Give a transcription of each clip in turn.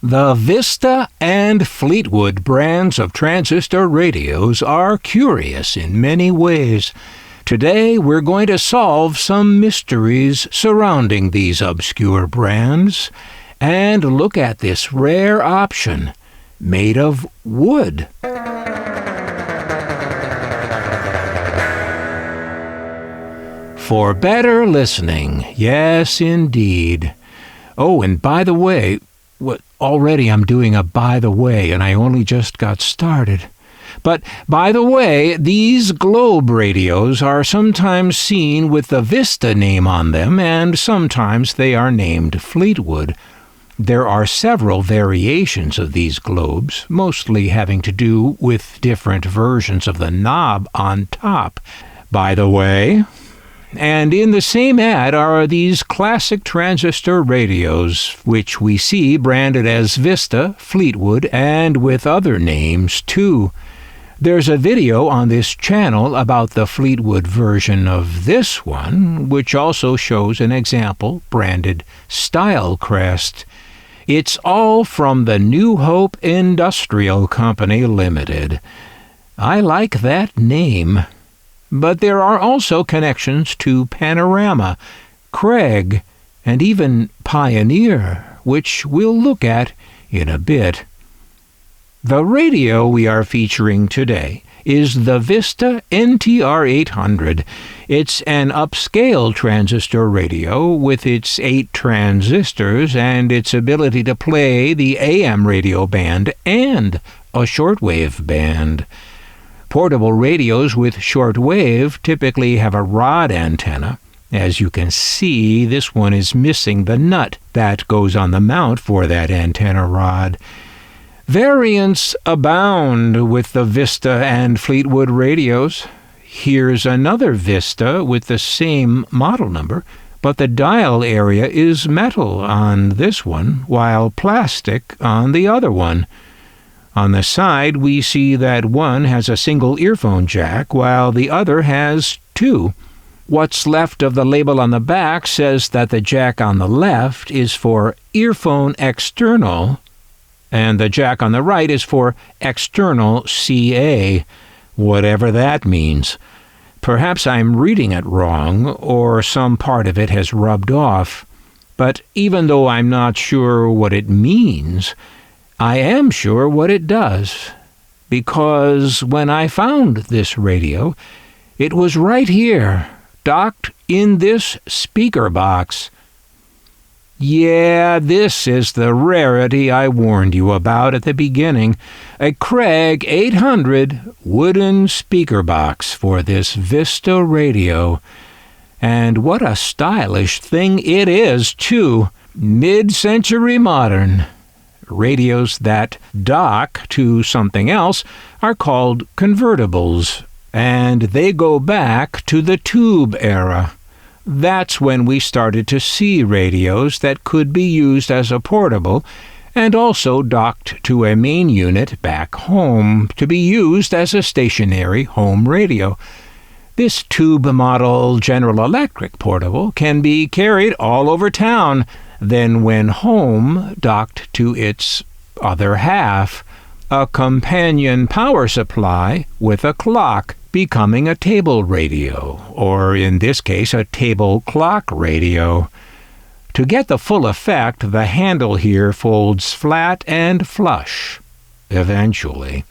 The Vista and Fleetwood brands of transistor radios are curious in many ways. Today, we're going to solve some mysteries surrounding these obscure brands and look at this rare option made of wood. For better listening, yes indeed. Oh, and by the way, already I'm doing a by the way, and I only just got started. But by the way, these Globe radios are sometimes seen with the Vista name on them, and sometimes they are named Fleetwood. There are several variations of these Globes, mostly having to do with different versions of the knob on top. By the way, and in the same ad are these classic transistor radios, which we see branded as Vista, Fleetwood, and with other names too. There's a video on this channel about the Fleetwood version of this one, which also shows an example branded Stylecrest. It's all from the New Hope Industrial Company Limited. I like that name. But there are also connections to Panorama, Craig, and even Pioneer, which we'll look at in a bit. The radio we are featuring today is the Vista NTR 800. It's an upscale transistor radio with its 8 transistors and its ability to play the AM radio band and a shortwave band. Portable radios with shortwave typically have a rod antenna. As you can see, this one is missing the nut that goes on the mount for that antenna rod. Variants abound with the Vista and Fleetwood radios. Here's another Vista with the same model number, but the dial area is metal on this one, while plastic on the other one. On the side, we see that one has a single earphone jack, while the other has 2. What's left of the label on the back says that the jack on the left is for earphone external, and the jack on the right is for external CA, whatever that means. Perhaps I'm reading it wrong, or some part of it has rubbed off. But even though I'm not sure what it means, I am sure what it does, because when I found this radio, it was right here, docked in this speaker box. Yeah, this is the rarity I warned you about at the beginning, a Craig 800 wooden speaker box for this Vista radio. And what a stylish thing it is, too, mid-century modern. Radios that dock to something else are called convertibles, and they go back to the tube era. That's when we started to see radios that could be used as a portable and also docked to a main unit back home to be used as a stationary home radio. This tube model General Electric portable can be carried all over town. Then when home, docked to its other half, a companion power supply with a clock, becoming a table radio, or in this case a table clock radio. To get the full effect, the handle here folds flat and flush, eventually.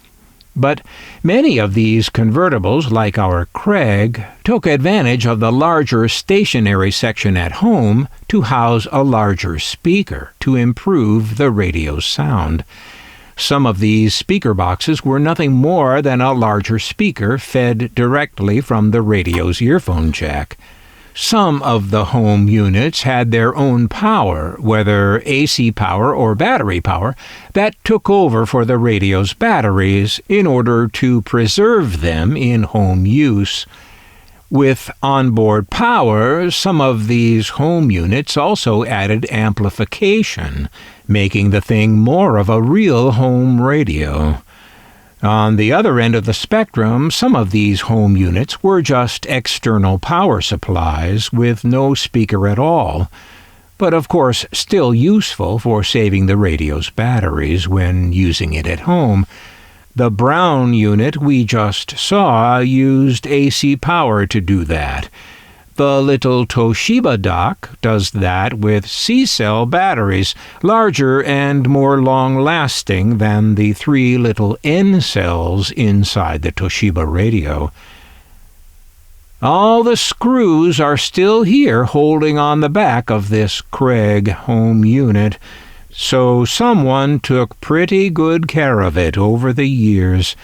But many of these convertibles, like our Craig, took advantage of the larger stationary section at home to house a larger speaker to improve the radio's sound. Some of these speaker boxes were nothing more than a larger speaker fed directly from the radio's earphone jack. Some of the home units had their own power, whether AC power or battery power, that took over for the radio's batteries in order to preserve them in home use. With onboard power, some of these home units also added amplification, making the thing more of a real home radio. On the other end of the spectrum, some of these home units were just external power supplies with no speaker at all. but of course still useful for saving the radio's batteries when using it at home. The brown unit we just saw used AC power to do that. The little Toshiba dock does that with C-cell batteries, larger and more long-lasting than the 3 little N-cells inside the Toshiba radio. All the screws are still here holding on the back of this Craig home unit, so someone took pretty good care of it over the years.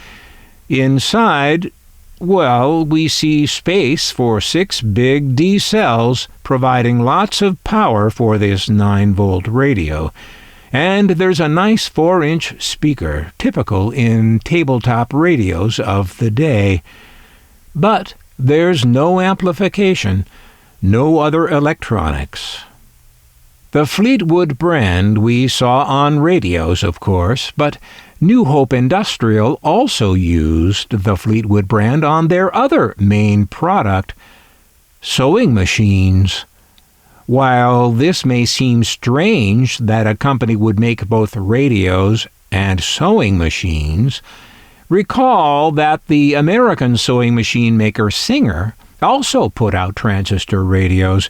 Inside, well, we see space for 6 big D cells, providing lots of power for this 9-volt radio. And there's a nice 4-inch speaker, typical in tabletop radios of the day. But there's no amplification, no other electronics. The Fleetwood brand we saw on radios, of course, but New Hope Industrial also used the Fleetwood brand on their other main product, sewing machines. While this may seem strange that a company would make both radios and sewing machines, recall that the American sewing machine maker Singer also put out transistor radios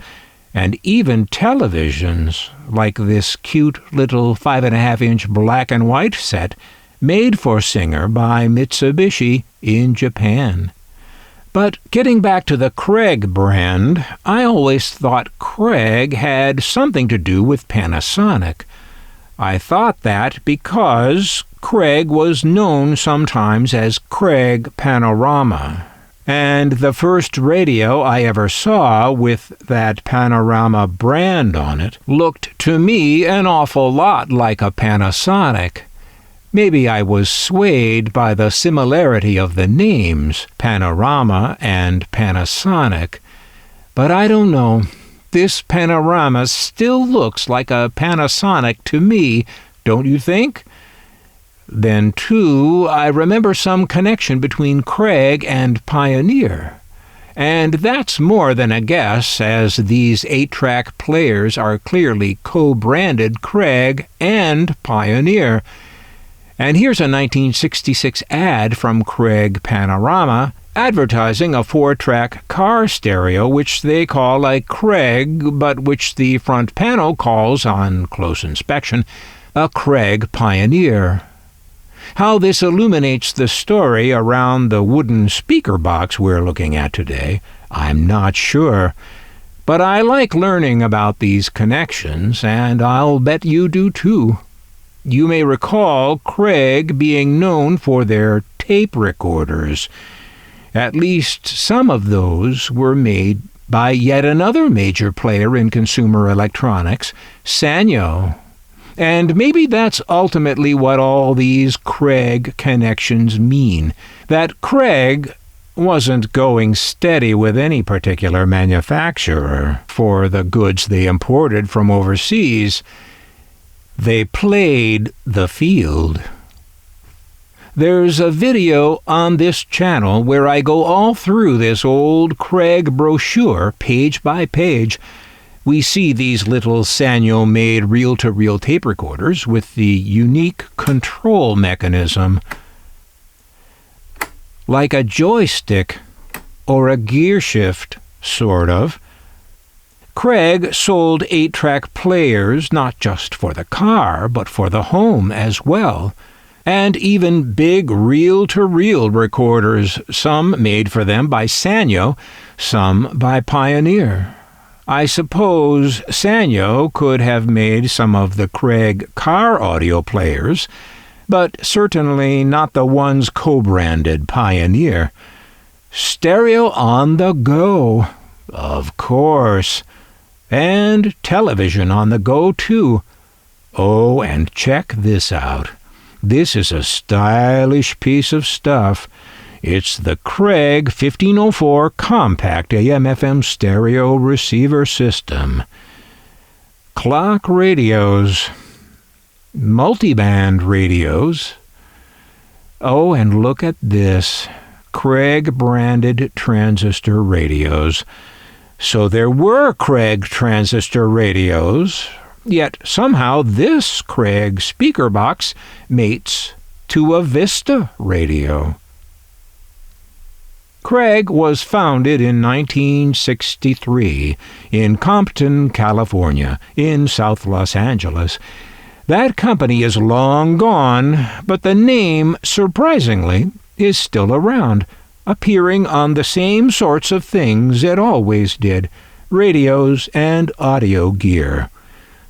and even televisions, like this cute little 5.5-inch black and white set made for Singer by Mitsubishi in Japan. But getting back to the Craig brand, I always thought Craig had something to do with Panasonic. I thought that because Craig was known sometimes as Craig Panorama. And the first radio I ever saw with that Panorama brand on it looked to me an awful lot like a Panasonic. Maybe I was swayed by the similarity of the names, Panorama and Panasonic. But I don't know. This Panorama still looks like a Panasonic to me, don't you think? Then, too, I remember some connection between Craig and Pioneer. And that's more than a guess, as these 8-track players are clearly co-branded Craig and Pioneer. And here's a 1966 ad from Craig Panorama advertising a 4-track car stereo which they call a Craig, but which the front panel calls, on close inspection, a Craig Pioneer. How this illuminates the story around the wooden speaker box we're looking at today, I'm not sure. But I like learning about these connections, and I'll bet you do too. You may recall Craig being known for their tape recorders. At least some of those were made by yet another major player in consumer electronics, Sanyo. And maybe that's ultimately what all these Craig connections mean, that Craig wasn't going steady with any particular manufacturer for the goods they imported from overseas. They played the field. There's a video on this channel where I go all through this old Craig brochure, page by page. We see these little Sanyo-made reel-to-reel tape recorders with the unique control mechanism. Like a joystick or a gear shift, sort of. Craig sold 8-track players not just for the car, but for the home as well. And even big reel-to-reel recorders, some made for them by Sanyo, some by Pioneer. I suppose Sanyo could have made some of the Craig car audio players, but certainly not the ones co-branded Pioneer. Stereo on the go, of course. And television on the go, too. Oh, and check this out. This is a stylish piece of stuff. It's the Craig 1504 Compact AM/FM Stereo Receiver System. Clock radios. Multiband radios. Oh, and look at this. Craig-branded transistor radios. So there were Craig transistor radios, yet somehow this Craig speaker box mates to a Vista radio. Craig was founded in 1963 in Compton, California, in South Los Angeles. That company is long gone, but the name, surprisingly, is still around, appearing on the same sorts of things it always did, radios and audio gear.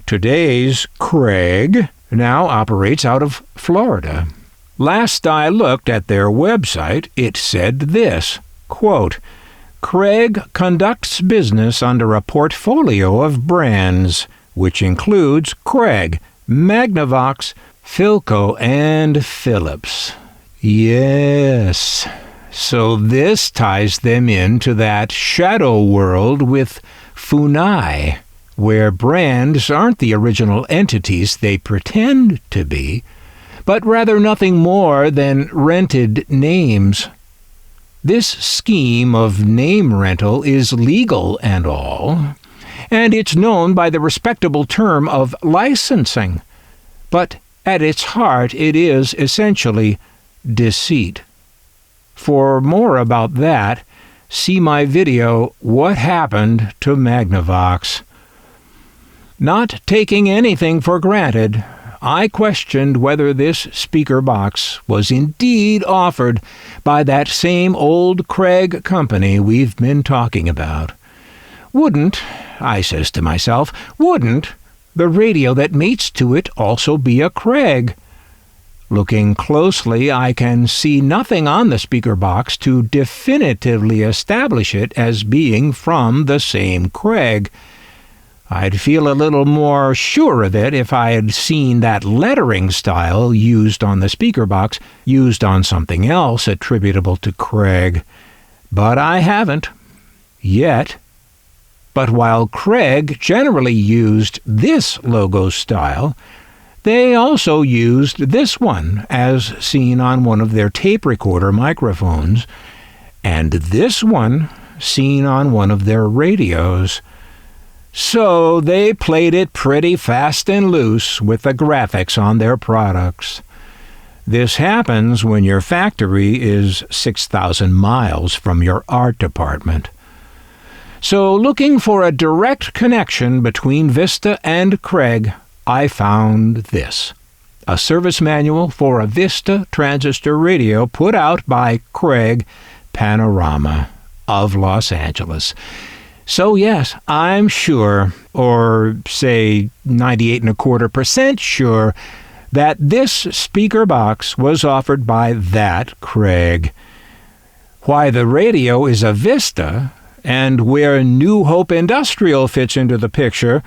Today's Craig now operates out of Florida. Last I looked at their website, it said this, quote, Craig conducts business under a portfolio of brands, which includes Craig, Magnavox, Philco, and Philips. Yes, so this ties them into that shadow world with Funai, where brands aren't the original entities they pretend to be, but rather nothing more than rented names. This scheme of name rental is legal and all, and it's known by the respectable term of licensing. But at its heart it is essentially deceit. For more about that, see my video, What Happened to Magnavox. Not taking anything for granted, I questioned whether this speaker box was indeed offered by that same old Craig company we've been talking about. Wouldn't, I says to myself, wouldn't the radio that mates to it also be a Craig? Looking closely, I can see nothing on the speaker box to definitively establish it as being from the same Craig. I'd feel a little more sure of it if I had seen that lettering style used on the speaker box used on something else attributable to Craig. But I haven't. Yet. But while Craig generally used this logo style, they also used this one as seen on one of their tape recorder microphones, and this one seen on one of their radios. So they played it pretty fast and loose with the graphics on their products. This happens when your factory is 6,000 miles from your art department. So looking for a direct connection between Vista and Craig, I found this. A service manual for a Vista transistor radio put out by Craig Panorama of Los Angeles. So yes, I'm sure, or say 98.25% sure, that this speaker box was offered by that Craig. Why the radio is a Vista, and where New Hope Industrial fits into the picture,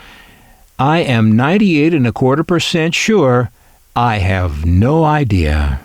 I am 98.25% sure. I have no idea.